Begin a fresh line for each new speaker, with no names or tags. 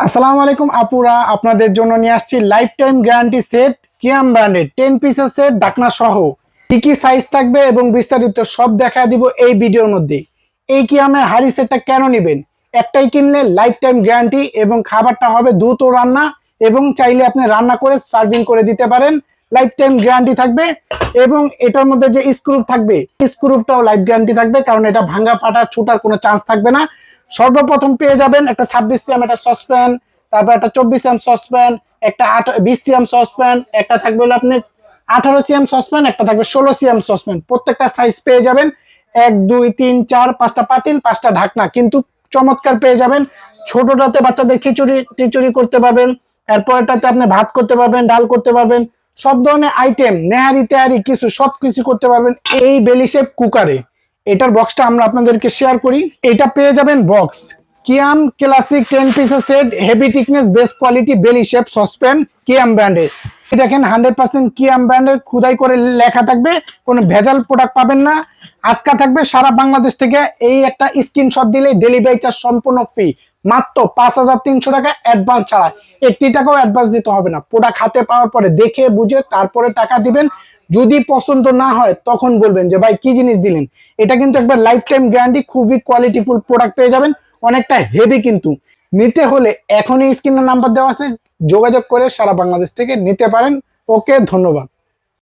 আসসালামু আলাইকুম আপুরা, আপনাদের জন্য নিয়ে আসছি লাইফ টাইম গ্যারান্টি সেট কিয়াম ব্র্যান্ডের 10 পিসের সেট ঢাকনা সহ। কি কি সাইজ থাকবে এবং বিস্তারিত সব দেখা দিব এই ভিডিওর মধ্যে। এই কিয়ামের হাড়ি সেটটা কেন নেবেন? একটাই কিনলে লাইফ টাইম গ্যারান্টি এবং খাবারটা হবে দ্রুত রান্না এবং চাইলে আপনি রান্না করে সার্ভিং করে দিতে পারেন, লাইফ টাইম গ্যারান্টি থাকবে। এবং এটার মধ্যে যে স্ক্রু থাকবে, স্ক্রুটাও লাইফ গ্যারান্টি থাকবে, কারণ এটা ভাঙা ফাটা ছুটার কোনো চান্স থাকবে না। সর্বপ্রথম পেয়ে যাবেন একটা 26 সিএম একটা সসপ্যান, তারপর একটা 24 সিএম সসপ্যান, একটা 20 সিএম সসপ্যান, একটা থাকবে হলো আপনি 18 সিএম সসপ্যান, একটা থাকবে 16 সিএম সসপ্যান। প্রত্যেকটা সাইজ পেয়ে যাবেন 1 2 3 4 5টা পাতিল 5টা ঢাকনা, কিন্তু চমৎকার পেয়ে যাবেন। ছোটটাতে বাচ্চাদের খিচুড়ি টিচুড়ি করতে পারবেন, এরপরটাতে আপনি ভাত করতে পারবেন, ডাল করতে পারবেন, সব ধরনের আইটেম নেহারি তেহারি কিছু সবকিছু করতে পারবেন এই বেলি শেপ কুকারে। এটার বক্সটা আমরা আপনাদেরকে শেয়ার করি। এটা পেয়ে যাবেন বক্স কিয়াম ক্লাসিক 10 পিসের set, heavy thickness best quality বেলি শেপ সসপ্যান কিয়াম ব্র্যান্ডের। দেখেন 100% কিয়াম ব্র্যান্ডের খুদাই করে লেখা থাকবে, কোনো ভেজাল প্রোডাক্ট পাবেন না। আজকে থাকবে সারা বাংলাদেশ থেকে এই একটা স্ক্রিনশট দিলে ডেলিভারি চার্জ সম্পূর্ণ ফ্রি, মাত্র 5300 টাকা অ্যাডভান্স ছাড়া। 80 টাকাও অ্যাডভান্স দিতে হবে না। প্রোডাক্ট হাতে পাওয়ার পরে দেখে বুঝে তারপরে টাকা দিবেন। যদি পছন্দ না হয় তখন বলবেন যে ভাই কি জিনিস দিলেন। এটা কিন্তু একবার লাইফ টাইম গ্যারান্টি, খুবই কোয়ালিটিফুল প্রোডাক্ট পেয়ে যাবেন, অনেকটা হেভি। কিন্তু নিতে হলে এখনই স্ক্রিনের নাম্বার দেওয়া আছে, যোগাযোগ করে সারা বাংলাদেশ থেকে নিতে পারেন। ওকে, ধন্যবাদ।